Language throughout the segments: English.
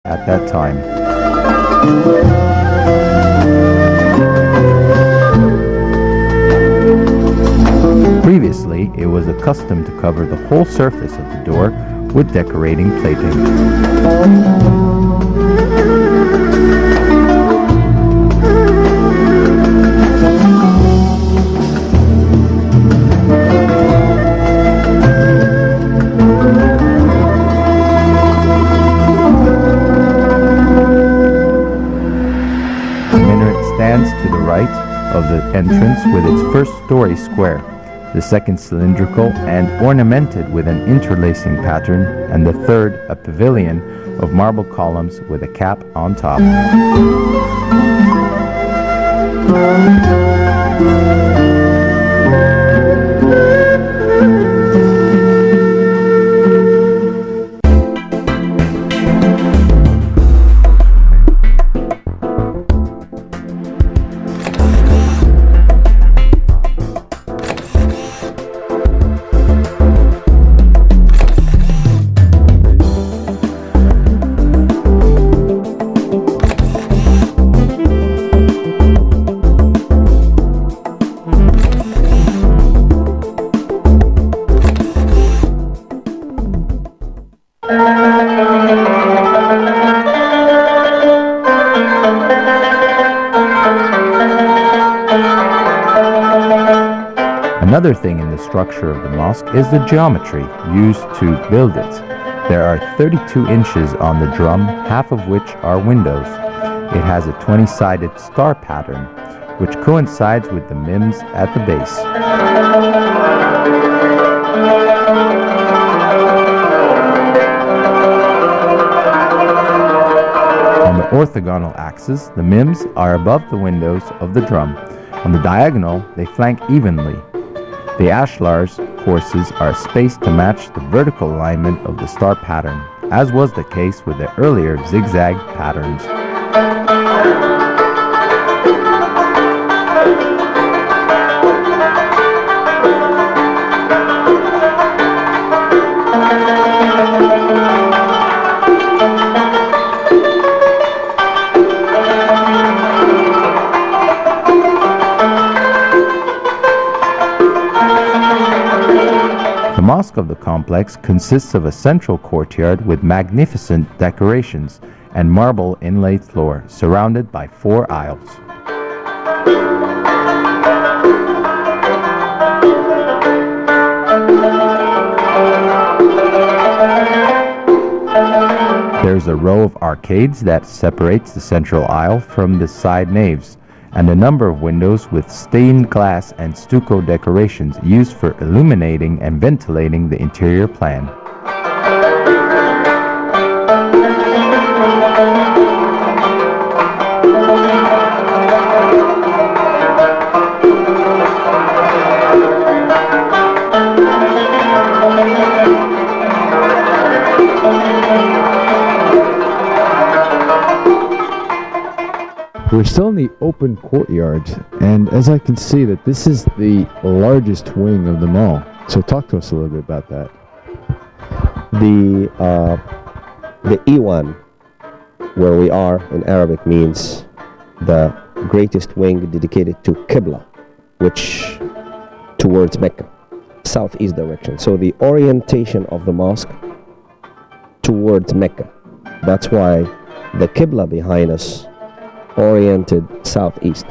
at that time. Previously, it was accustomed to cover the whole surface of the door with decorating plating. Stands to the right of the entrance with its first story square, the second cylindrical and ornamented with an interlacing pattern, and the third a pavilion of marble columns with a cap on top. Another thing in the structure of the mosque is the geometry used to build it. There are 32 inches on the drum, half of which are windows. It has a 20-sided star pattern, which coincides with the mims at the base. On the orthogonal axis, the mims are above the windows of the drum. On the diagonal, they flank evenly. The ashlars courses are spaced to match the vertical alignment of the star pattern, as was the case with the earlier zigzag patterns. The mosque of the complex consists of a central courtyard with magnificent decorations and marble inlaid floor, surrounded by 4 aisles. There's a row of arcades that separates the central aisle from the side naves, and a number of windows with stained glass and stucco decorations used for illuminating and ventilating the interior plan. We're still in the open courtyard, and as I can see that this is the largest wing of them all. So talk to us a little bit about that. The Iwan, where we are in Arabic, means the greatest wing dedicated to Qibla, which towards Mecca, southeast direction. So the orientation of the mosque towards Mecca. That's why the Qibla behind us oriented southeast.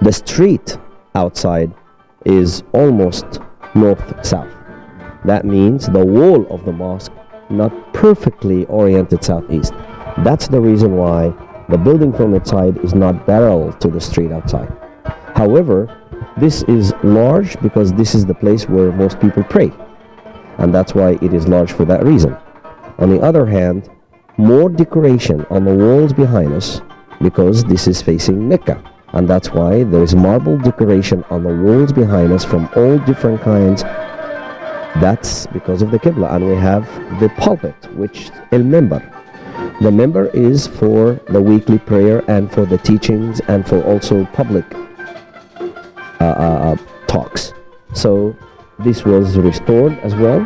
The street outside is almost north-south. That means the wall of the mosque not perfectly oriented southeast. That's the reason why the building from its side is not parallel to the street outside. However, this is large because this is the place where most people pray, and that's why it is large for that reason. On the other hand, more decoration on the walls behind us because this is facing Mecca, and that's why there is marble decoration on the walls behind us from all different kinds. That's because of the Qibla. And we have the pulpit, which al-Minbar. The minbar is for the weekly prayer and for the teachings and for also public talks. So this was restored as well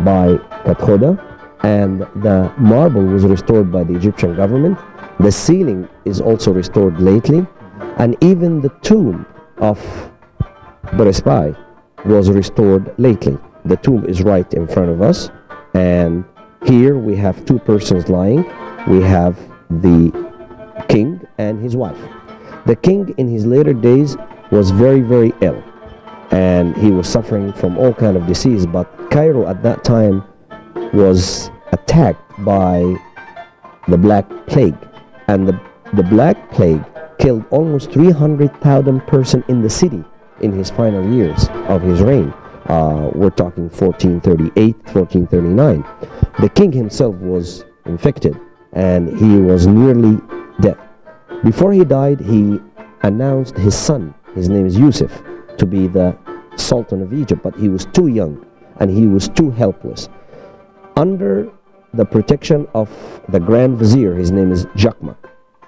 by Kathoda, and the marble was restored by the Egyptian government. The ceiling is also restored lately, and even the tomb of Berespai was restored lately. The tomb is right in front of us, and here we have two persons lying. We have the king and his wife. The king in his later days was very, very ill, and he was suffering from all kind of disease, but Cairo at that time was attacked by the Black Plague, and the Black Plague killed almost 300,000 persons in the city in his final years of his reign. We're talking 1438, 1439. The king himself was infected, and he was nearly dead. Before he died, he announced his son, his name is Yusuf, to be the Sultan of Egypt, but he was too young and he was too helpless. Under the protection of the Grand Vizier, his name is Jakmak.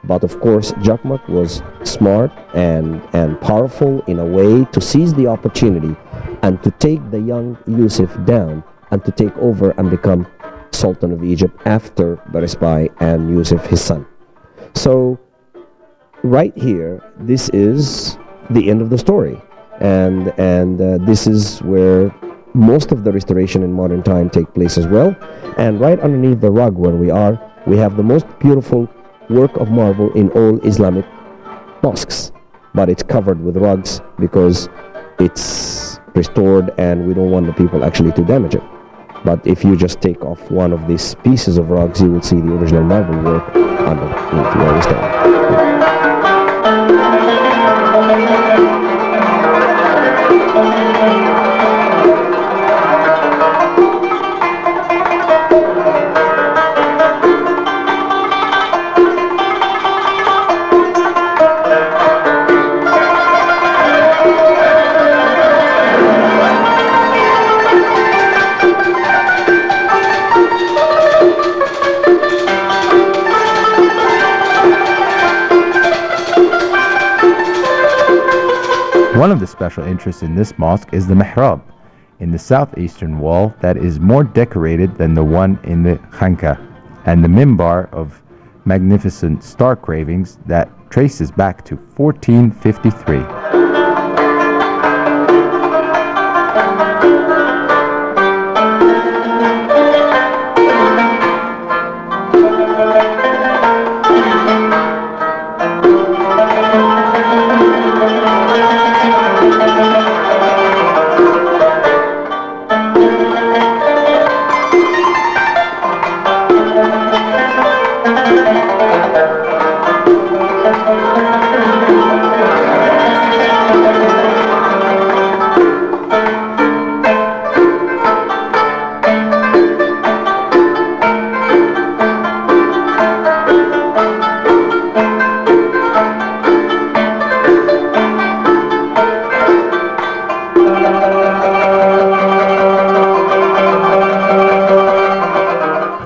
But of course, Jakmak was smart and powerful in a way to seize the opportunity and to take the young Yusuf down and to take over and become Sultan of Egypt after Berespai and Yusuf, his son. So right here, this is the end of the story, and this is where most of the restoration in modern time take place as well. And right underneath the rug where we are, we have the most beautiful work of marble in all Islamic mosques, but it's covered with rugs because it's restored and we don't want the people actually to damage it. But if you just take off one of these pieces of rugs, you will see the original marble work underneath where we stand. One of the special interests in this mosque is the mihrab in the southeastern wall that is more decorated than the one in the khanka, and the mimbar of magnificent star carvings that traces back to 1453.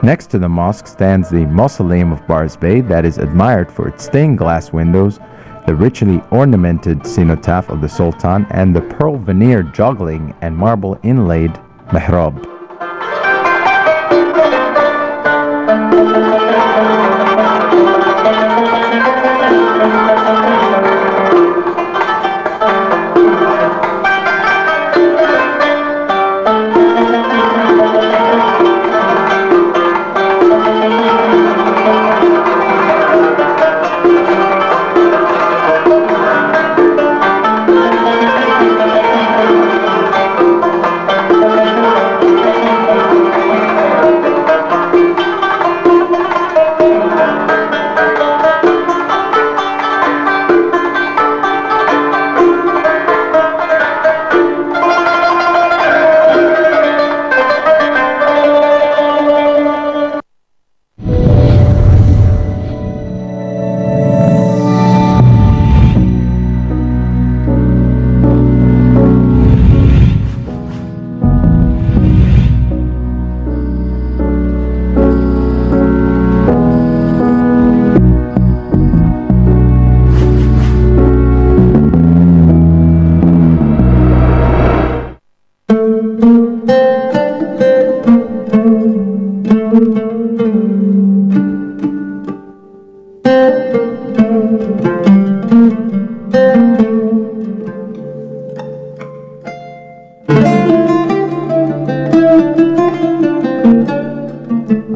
Next to the mosque stands the mausoleum of Bars Bey that is admired for its stained glass windows, the richly ornamented cenotaph of the Sultan, and the pearl veneer juggling and marble inlaid mihrab.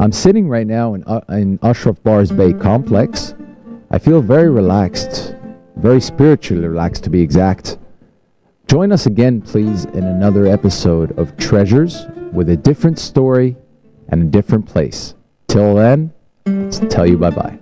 I'm sitting right now in Ashraf Bar's Bay complex. I feel very relaxed, very spiritually relaxed to be exact. Join us again, please, in another episode of Treasures with a different story and a different place. Till then, let's tell you bye-bye.